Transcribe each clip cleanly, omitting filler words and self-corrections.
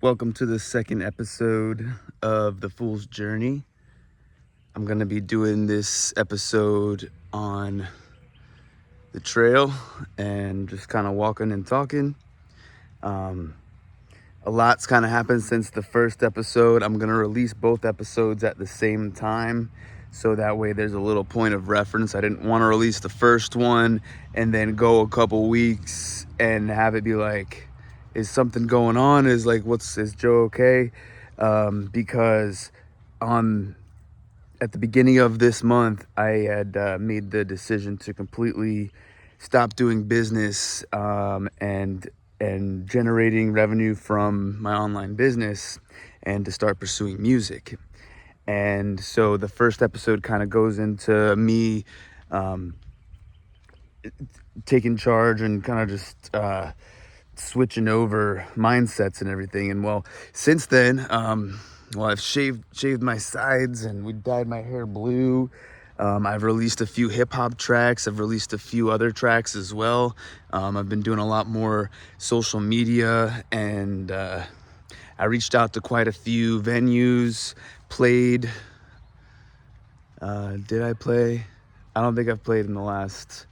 Welcome to the second episode of The Fool's Journey. I'm going to be doing this episode on the trail and just kind of walking and talking. A lot's kind of happened since the first episode. I'm going to release both episodes at the same time, so that way there's a little point of reference. I didn't want to release the first one and then go a couple weeks and have it be like, is something going on? Is Joe okay? Because at the beginning of this month, I had made the decision to completely stop doing business and generating revenue from my online business, and to start pursuing music. And so the first episode kind of goes into me taking charge and kind of just switching over mindsets and everything. And well, since then, I've shaved my sides and we dyed my hair blue. I've released a few hip hop tracks. I've released a few other tracks as well. I've been doing a lot more social media, and I reached out to quite a few venues, played. Did I play? I don't think I've played in the last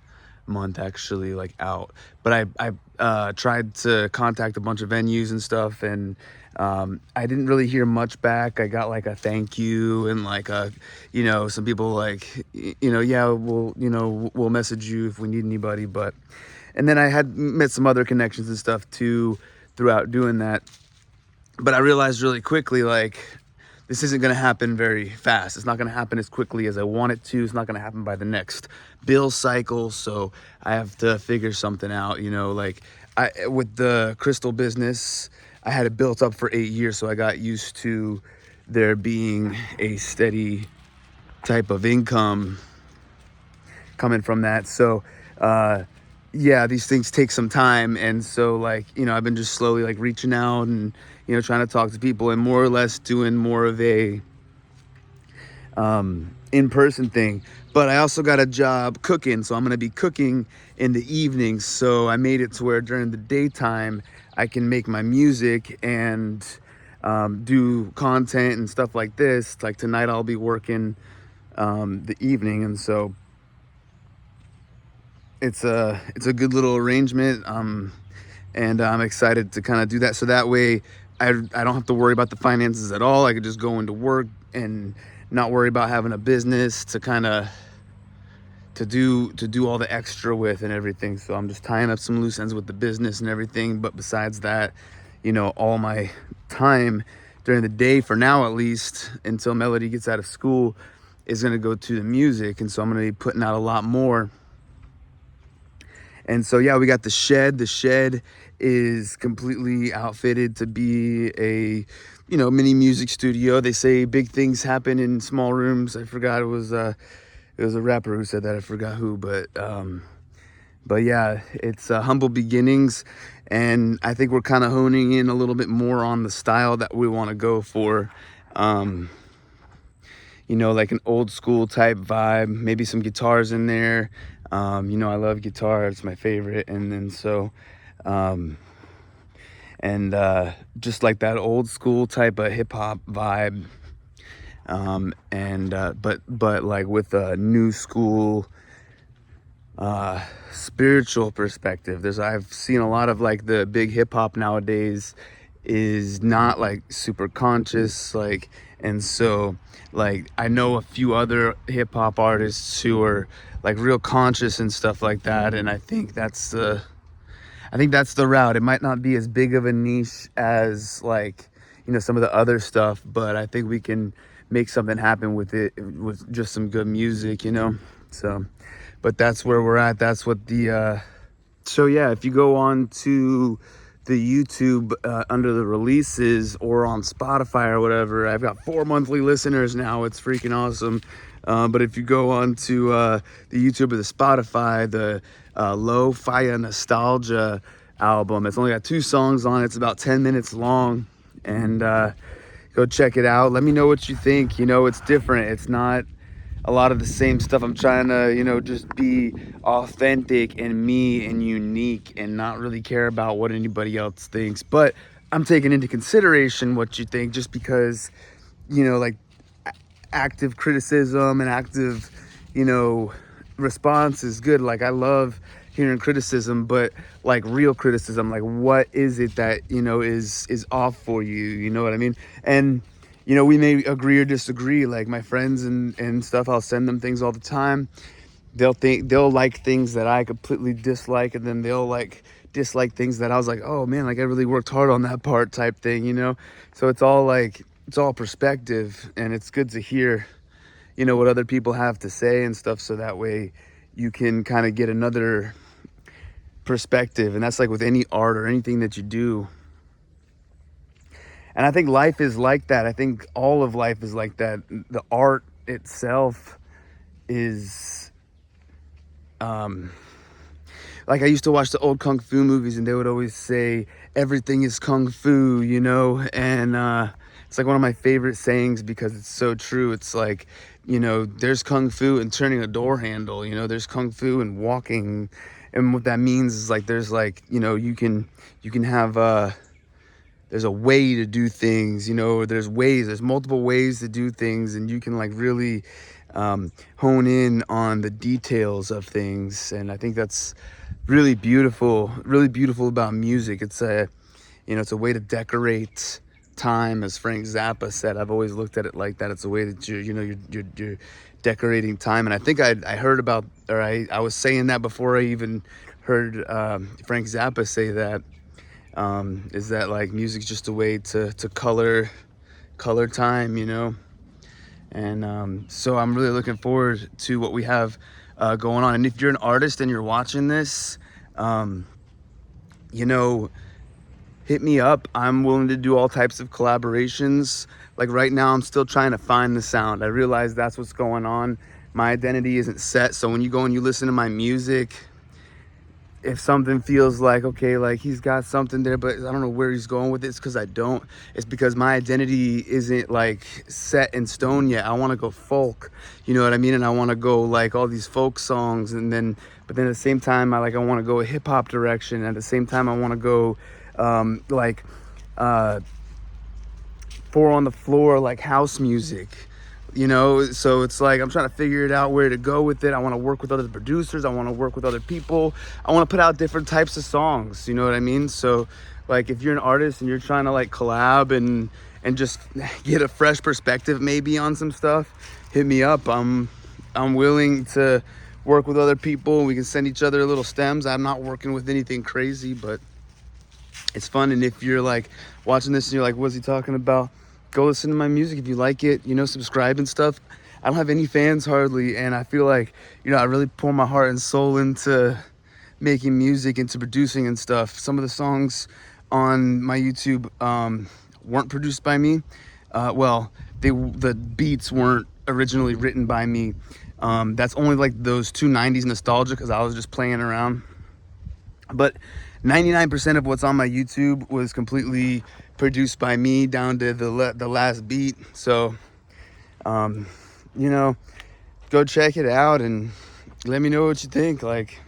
month actually, like out, but I tried to contact a bunch of venues and stuff, and I didn't really hear much back. I got like a thank you and like some people like, yeah, we'll message you if we need anybody. And then I had met some other connections and stuff too throughout doing that. But I realized really quickly, like, this isn't going to happen very fast. It's not going to happen as quickly as I want it to. It's not going to happen by the next bill cycle. So I have to figure something out, with the crystal business, I had it built up for 8 years. So I got used to there being a steady type of income coming from that. So, these things take some time. And so I've been just slowly reaching out and, trying to talk to people and more or less doing more of a in-person thing. But I also got a job cooking, so I'm going to be cooking in the evenings. So I made it to where during the daytime I can make my music and do content and stuff like this. Like tonight I'll be working the evening, and so it's a good little arrangement. And I'm excited to kind of do that. So that way I don't have to worry about the finances at all. I could just go into work and not worry about having a business to kind of to do all the extra with and everything. So I'm just tying up some loose ends with the business and everything. But besides that, all my time during the day, for now at least, until Melody gets out of school, is going to go to the music. And so I'm going to be putting out a lot more. And so, we got the shed. The shed is completely outfitted to be a, mini music studio. They say big things happen in small rooms. I forgot it was a rapper who said that. I forgot who, but yeah, it's humble beginnings. And I think we're kind of honing in a little bit more on the style that we want to go for. Like an old school type vibe, maybe some guitars in there. I love guitar. It's my favorite. And then just like that old school type of hip hop vibe. But like with a new school, spiritual perspective. I've seen a lot of like the big hip hop nowadays is not like super conscious, and so I know a few other hip hop artists who are like real conscious and stuff like that, and I think that's the route. It might not be as big of a niche as some of the other stuff, but I think we can make something happen with it, with just some good music, so. But that's where we're at. That's what so yeah, if you go on to the YouTube under the releases or on Spotify or whatever, I've got 4 monthly listeners now. It's freaking awesome. But if you go on to the YouTube or the Spotify, the Lo-Fi Nostalgia album, it's only got 2 songs on it. It's about 10 minutes long, and go check it out. Let me know what you think. It's different. It's not a lot of the same stuff. I'm trying to, just be authentic and me and unique and not really care about what anybody else thinks. But I'm taking into consideration what you think, just because, like active criticism and active, you know, response is good. Like, I love hearing criticism, but like real criticism, like what is it that, is off for you? You know what I mean? And, we may agree or disagree. Like my friends and stuff, I'll send them things all the time. They'll like things that I completely dislike, and then they'll like dislike things that I was like, oh man, like I really worked hard on that part type thing. So it's all perspective, and it's good to hear, what other people have to say and stuff, so that way you can kind of get another perspective. And that's like with any art or anything that you do. And I think life is like that. I think all of life is like that. The art itself is like, I used to watch the old kung fu movies, and they would always say everything is kung fu, and it's like one of my favorite sayings, because it's so true. It's like, there's kung fu in turning a door handle, there's kung fu in walking. And what that means is like, there's like, you can have there's a way to do things, there's multiple ways to do things, and you can like really hone in on the details of things. And I think that's really beautiful about music. It's it's a way to decorate time, as Frank Zappa said. I've always looked at it like that. It's a way that you're decorating time. And I think I heard about, or I was saying that before I even heard Frank Zappa say that, is that like music's just a way to color time. And so I'm really looking forward to what we have going on. And if you're an artist and you're watching this, hit me up. I'm willing to do all types of collaborations. Like right now, I'm still trying to find the sound. I realize that's what's going on. My identity isn't set. So when you go and you listen to my music, if something feels like, okay, like he's got something there, but I don't know where he's going with it, it's because I don't. It's because my identity isn't like set in stone yet. I want to go folk, you know what I mean? And I want to go like all these folk songs, but then at the same time, I want to go a hip hop direction. And at the same time, I want to go four on the floor, like house music. So it's like I'm trying to figure it out where to go with it. I want to work with other producers. I want to work with other people. I want to put out different types of songs, you know what I mean? So like if you're an artist and you're trying to like collab and just get a fresh perspective maybe on some stuff, hit me up. I'm willing to work with other people. We can send each other little stems. I'm not working with anything crazy, but it's fun. And if you're like watching this and you're like, what's he talking about? Go listen to my music. If you like it, subscribe and stuff. I don't have any fans hardly, and I feel like, I really pour my heart and soul into making music, into producing and stuff. Some of the songs on my YouTube weren't produced by me. The beats weren't originally written by me. That's only like those two 90s nostalgia, because I was just playing around. But 99% of what's on my YouTube was completely produced by me, down to the last beat. So, go check it out and let me know what you think. Like,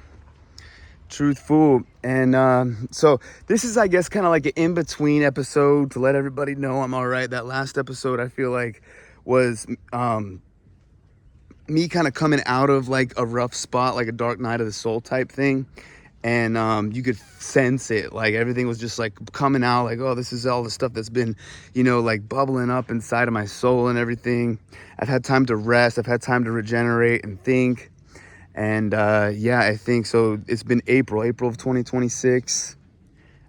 truthful. And so this is, I guess, kind of like an in-between episode to let everybody know I'm all right. That last episode, I feel like, was me kind of coming out of like a rough spot, like a dark night of the soul type thing. And you could sense it, like everything was just like coming out, like, oh, this is all the stuff that's been, like bubbling up inside of my soul and everything. I've had time to rest. I've had time to regenerate and think. And I think so. It's been April of 2026.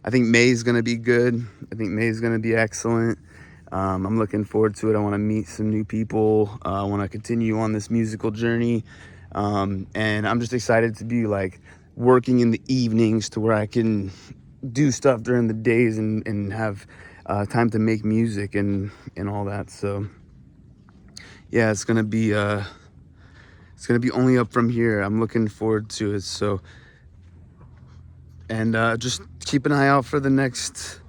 I think May is going to be good. I think May is going to be excellent. I'm looking forward to it. I want to meet some new people. I want to continue on this musical journey. And I'm just excited to be like working in the evenings, to where I can do stuff during the days and have time to make music and all that. So yeah, it's gonna be only up from here. I'm looking forward to it. So, and just keep an eye out for the next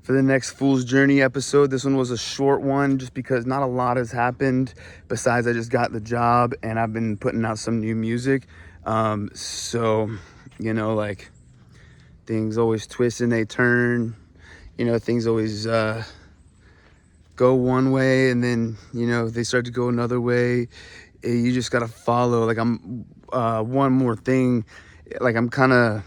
Fool's Journey episode. This one was a short one, just because not a lot has happened besides I just got the job and I've been putting out some new music. So, like, things always twist and they turn. things always go one way, and then they start to go another way. You just gotta follow. Like I'm one more thing, like I'm kind of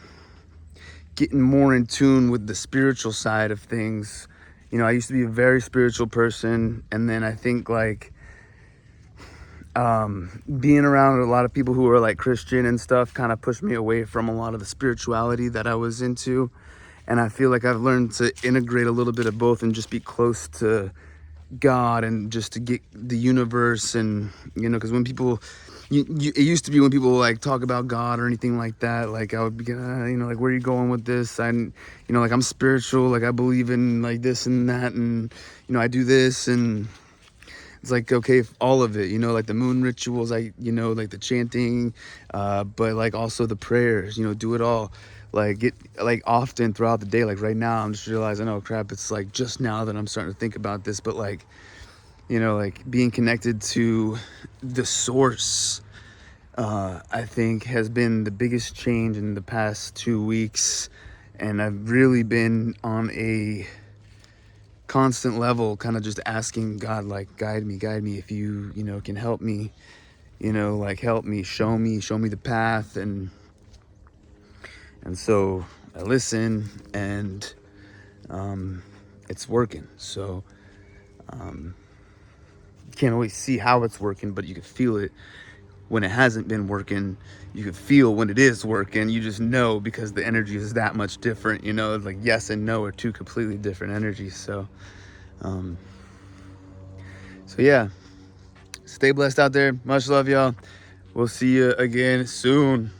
getting more in tune with the spiritual side of things. I used to be a very spiritual person, and then I think like being around a lot of people who are like Christian and stuff kind of pushed me away from a lot of the spirituality that I was into. And I feel like I've learned to integrate a little bit of both and just be close to God and just to get the universe. And because when people it used to be when people like talk about God or anything like that, like I would be like, where are you going with this? And like I'm spiritual, like I believe in like this and that, and I do this, and it's like, okay, all of it, like the moon rituals, like the chanting, but like also the prayers, do it all. Like get like often throughout the day. Like right now, I'm just realizing, oh crap, it's like just now that I'm starting to think about this. But like, like being connected to the source, I think has been the biggest change in the past 2 weeks. And I've really been on a constant level, kind of just asking God, like, guide me if you can help me, like help me, show me the path. And so I listen, and it's working. So you can't always see how it's working, but you can feel it when it hasn't been working. You can feel when it is working. You just know, because the energy is that much different. Like yes and no are two completely different energies. So yeah, stay blessed out there. Much love, y'all. We'll see you again soon.